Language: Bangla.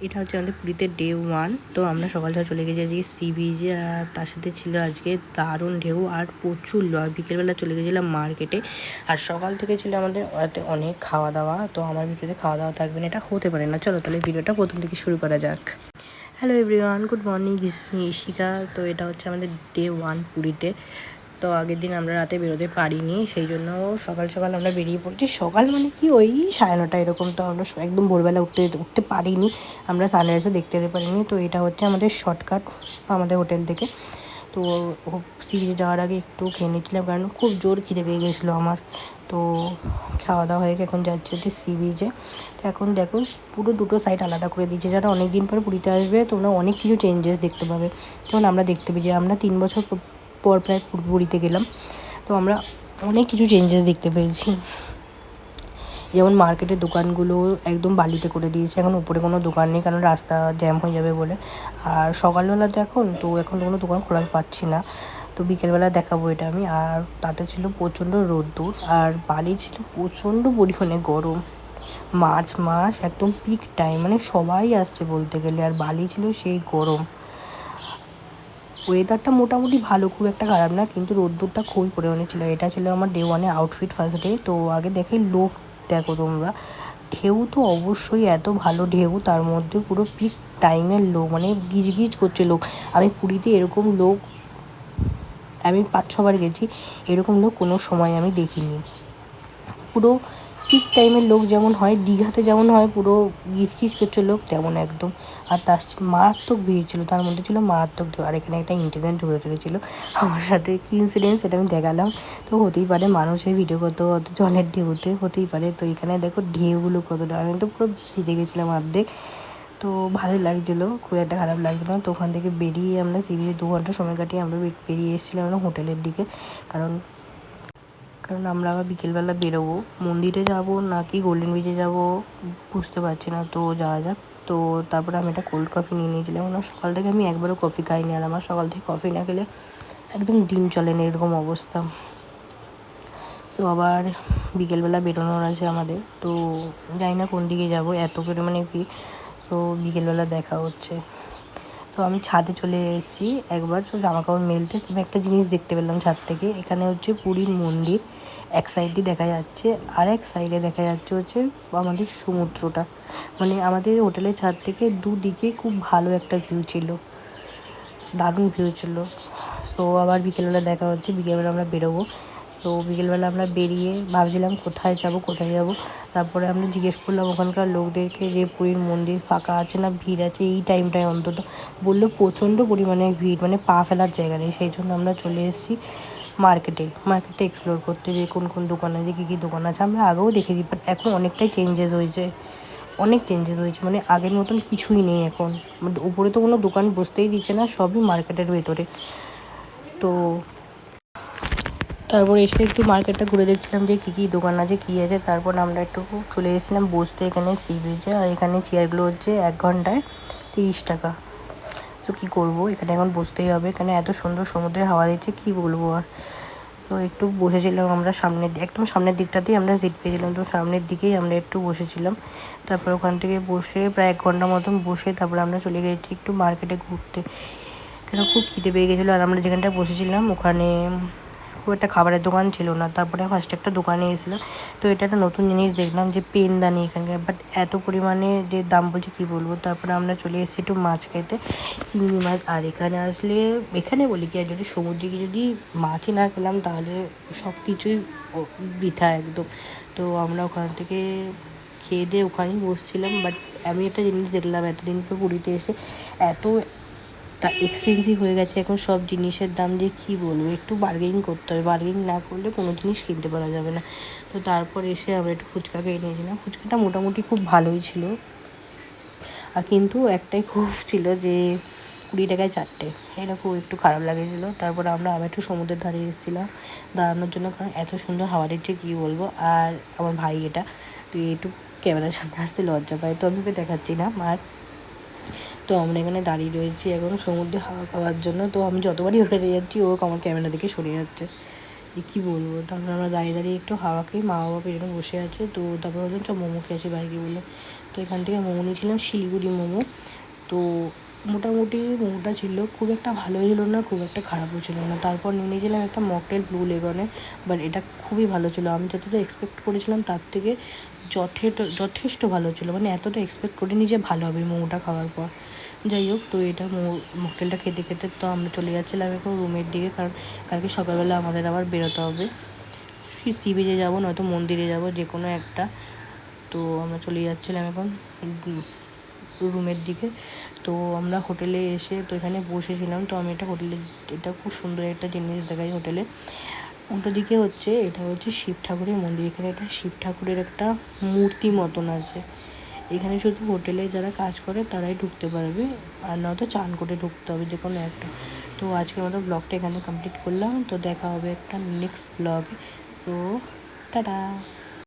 এটা হচ্ছে আমাদের পুরীতে ডে 1। তো আমরা সকাল সকাল চলে গেছি আজকে সি বিচে, আর তার সাথে ছিল আজকে দারুণ ঢেউ আর প্রচুর আর বিকেলবেলা চলে গেছিলাম মার্কেটে। আর সকাল থেকে ছিল আমাদের রাতে অনেক খাওয়া দাওয়া। তো আমার ভিডিওতে খাওয়া দাওয়া থাকবে না, এটা হতে পারে না। চলো তাহলে ভিডিওটা প্রথম থেকে শুরু করা যাক। Hello everyone, good morning, this is Ishika. তো এটা হচ্ছে আমাদের ডে 1 পুরীতে। তো আগের দিন আমরা রাতে বেরোতে পারিনি, সেই জন্য সকাল সকাল আমরা বেরিয়ে পড়েছি। সকাল মানে কি ওই 9:30 এরকম। তো আমরা একদম ভোরবেলা উঠতে পারিনি, আমরা সানরাইজও দেখতে যেতে পারিনি। তো এটা হচ্ছে আমাদের শর্টকাট আমাদের হোটেল থেকে। তো সি বিচে যাওয়ার আগে একটু খেয়ে নিচ্ছিলাম, কারণ খুব জোর খিদে পেয়ে গেছিলো আমার। তো খাওয়া দাওয়া হয়ে এখন যাচ্ছে হচ্ছে সি বিচে। তো এখন দেখো পুরো দুটো সাইড আলাদা করে দিয়েছে। যারা অনেক দিন পর পুরীতে আসবে তোমরা অনেক কিছু চেঞ্জেস দেখতে পাবে। যেমন আমরা দেখতে পেয়েছি, আমরা 3 বছর পর প্রায় পুরীতে গেলাম। তো আমরা অনেক কিছু চেঞ্জেস দেখতে পেয়েছি। যেমন মার্কেটের দোকানগুলো একদম বালিতে করে দিয়েছে, এখন উপরে কোনো দোকান নেই, কারণ রাস্তা জ্যাম হয়ে যাবে বলে। আর সকালবেলা তো এখন তো কোনো দোকান খোলা পাচ্ছি না। তো বিকেলবেলা দেখাবো এটা আমি। আর তাতে ছিল প্রচণ্ড রোদ্দুর, আর বালি ছিল প্রচণ্ড পরিমাণে গরম। মার্চ মাস একদম পিক টাইম, মানে সবাই আসছে বলতে গেলে, আর বালি ছিল সেই গরম। ওয়েদারটা মোটামুটি ভালো, খুব একটা খারাপ না, কিন্তু রোদ্দুরটা খুবই পরিমাণে ছিল। এটা ছিল আমার ডে 1 আউটফিট ফার্স্ট ডে। তো আগে দেখে লোক দেখো তোমরা, ঢেউ তো অবশ্যই এত ভালো ঢেউ, তার মধ্যে পুরো পিক টাইমের লোক, মানে গিজ গিজ করছে লোক। আমি পুরীতে এরকম লোক আমি 5-6 বার গেছি, এরকম লোক কোনো সময় আমি দেখিনি। পুরো পিক টাইমের লোক যেমন হয়, দীঘাতে যেমন হয় পুরো গিজগিজ করছে লোক, তেমন একদম। আর তার মারাত্মক ভিড় ছিল, তার মধ্যে ছিল মারাত্মক ঢেউ। আর এখানে একটা ইনসিডেন্ট হয়ে গেছিলো আমার সাথে। কী ইনসিডেন্ট সেটা আমি দেখালাম। তো হতেই পারে, মানুষের ভিডিও কত অত জলের ঢেউতে হতেই পারে। তো এখানে দেখো ঢেউগুলো কতটা, আমি তো পুরো ভিজে গেছিলাম অর্ধেক। তো ভালোই লাগছিলো, খুব একটা খারাপ লাগছিলো না। তো ওখান থেকে বেরিয়ে আমরা সি বিচে 2 ঘন্টা সময় কাটিয়ে আমরা বেরিয়ে এসেছিলাম আমরা হোটেলের দিকে। কারণ আমরা আবার বিকেলবেলা বেরোবো, মন্দিরে যাব নাকি গোল্ডেন বিচে যাব বুঝতে পারছি না। তো যাওয়া যাক। তো তারপরে আমি একটা কোল্ড কফি নিয়ে নিয়েছিলাম। সকাল থেকে আমি একবারও কফি খাইনি, আর আমার সকাল থেকে কফি না খেলে একদম দিন চলে না, এরকম অবস্থা। সো আবার বিকেলবেলা বেরোনোর আছে আমাদের। তো জানি না কোন দিকে যাব, এত পরিমাণে ভিড়। তো বিকেলবেলা দেখা হচ্ছে। তো আমি ছাদে চলে এসেছি একবার, সব জামাকাপড় মেলতে। আমি একটা জিনিস দেখতে পেলাম ছাদ থেকে, এখানে হচ্ছে পুরীর মন্দির এক সাইডে দেখা যাচ্ছে, আর এক সাইডে দেখা যাচ্ছে হচ্ছে আমাদের সমুদ্রটা। মানে আমাদের হোটেলের ছাদ থেকে দুদিকে খুব ভালো একটা ভিউ ছিল, দারুণ ভিউ ছিল। তো আবার বিকেলবেলা দেখা হচ্ছে, বিকেলবেলা আমরা বেরোবো। তো বিকেলবেলা আমরা বেরিয়ে ভাবছিলাম কোথায় যাব। তারপরে আমরা জিজ্ঞেস করলাম ওখানকার লোকদেরকে যে পুরীর মন্দির ফাঁকা আছে না ভিড় আছে এই টাইমটায় অন্তত। বললো প্রচণ্ড পরিমাণে ভিড়, মানে পা ফেলার জায়গা নেই। সেই জন্য আমরা চলে এসেছি মার্কেটে এক্সপ্লোর করতে, যে কোন কোন দোকান আছে, কী দোকান আছে। আমরা আগেও দেখেছি, বাট এখন অনেকটাই চেঞ্জেস হয়েছে, মানে আগের মতন কিছুই নেই এখন। উপরে তো কোনো দোকান বসতেই দিচ্ছে না, সবই মার্কেটের ভেতরে। তো তারপর এসে একটু মার্কেটটা ঘুরে দেখছিলাম যে কী দোকান আছে কী আছে। তারপর আমরা একটু চলে এসেছিলাম বসতে এখানে সি বিচে। আর এখানে চেয়ারগুলো হচ্ছে 1 ঘন্টায় 30 টাকা। সো কী করবো, এখানে এখন বসতেই হবে, এখানে এত সুন্দর সমুদ্রের হাওয়া দিচ্ছে, কী বলবো আর। তো একটু বসেছিলাম আমরা একদম সামনের দিকটাতেই আমরা সিট পেয়েছিলাম। তো সামনের দিকেই আমরা একটু বসেছিলাম। তারপর ওখান থেকে বসে প্রায় 1 ঘন্টা মতন বসে তারপরে আমরা চলে গেছি একটু মার্কেটে ঘুরতে, কেন খুব খিদে পেয়ে গেছিলো। আর আমরা যেখানটায় বসেছিলাম ওখানে খুব একটা খাবারের দোকান ছিল না। তারপরে ফার্স্টে একটা দোকানে এসেছিলাম। তো এটা একটা নতুন জিনিস দেখলাম যে পেনদানি এখানকার, বাট এত পরিমাণে যে দাম বলছে কী বলবো। তারপরে আমরা চলে এসেছি একটু মাছ খেতে, চিংড়ি মাছ। আর এখানে আসলে বলি কি, আর যদি সমুদ্রে গিয়ে যদি মাছই না খেলাম তাহলে সব কিছুই বৃথা একদম। তো আমরা ওখান থেকে খেয়ে দিয়ে ওখানেই বসছিলাম। বাট আমি একটা জিনিস দেখলাম, এতদিন পর পুরীতে এসে এত এক্সপেন্সিভ হয়ে গেছে এখন সব জিনিসের দাম, যে কী বলবো। একটু বার্গেনিং করতে হবে, বার্গেনিং না করলে কোনো জিনিস কিনতে পারা যাবে না। তো তারপর এসে আমরা একটু ফুচকা খেয়ে নিয়েছিলাম। ফুচকাটা মোটামুটি খুব ভালোই ছিল, আর কিন্তু একটাই খুব ছিল যে 20 টাকায় 4টে, এটা খুব একটু খারাপ লাগেছিলো। তারপর আমরা আবার একটু সমুদ্রের ধারে এসেছিলাম দাঁড়ানোর জন্য, কারণ এত সুন্দর হাওয়া দিচ্ছে কী বলবো। আর আমার ভাই এটা তুই একটু ক্যামেরার সামনে আসতে লজ্জা পায়, তো আমি ওকে দেখাচ্ছি না। আর তো আমরা এখানে দাঁড়িয়ে রয়েছি এখন সমুদ্রে হাওয়া খাওয়ার জন্য। তো আমি যতবারই ওখানে যাচ্ছি ও আমার ক্যামেরা দেখে সরে যাচ্ছে, যে কী বলবো। তারপরে আমরা দাঁড়িয়ে একটু হাওয়া খেয়ে মা বাবা পেছনে বসে আছে। তো তারপর বললাম চল মোমো খেয়েছি, ভাইকে বললাম। তো এখান থেকে মোমো নিয়েছিলাম শিলিগুড়ি মোমো। তো মোটামুটি মোমোটা ছিল, খুব একটা ভালো ছিল না, খুব একটা খারাপও ছিল না। তারপর নিয়ে নিয়েছিলাম একটা মকটেল ব্লু লেগনের, বাট এটা খুবই ভালো ছিল। আমি যতটা এক্সপেক্ট করেছিলাম তার থেকে যথেষ্ট ভালো ছিল, মানে এতটা এক্সপেক্ট করিনি যে ভালো হবে মোমোটা খাওয়ার পর। যাই হোক, তো এটা মকটেলটা খেতে খেতে তো আমরা চলে যাচ্ছিলাম এখন রুমের দিকে, কারণ কালকে সকালবেলা আমাদের আবার বেরোতে হবে, সি বিচে যাবো নয়তো মন্দিরে যাব, যে কোনো একটা। তো আমরা চলে যাচ্ছিলাম এখন রুমের দিকে। তো আমরা হোটেলে এসে তো এখানে বসেছিলাম। তো আমি একটা হোটেলে, এটা খুব সুন্দর একটা জিনিস দেখাই হোটেলে। উল্টো দিকে হচ্ছে, এটা হচ্ছে শিব ঠাকুরের মন্দির। এখানে একটা শিব ঠাকুরের একটা মূর্তি মতন আছে। এখানে শুধু হোটেলে যারা কাজ করে তারাই ঢুকতে পারবে, আর নয়তো চান করে ঢুকতে হবে, যে কোনো একটা। তো আজকের মতো ব্লগটা এখানে কমপ্লিট করলাম। তো দেখা হবে একটা নেক্সট ব্লগে। So tata.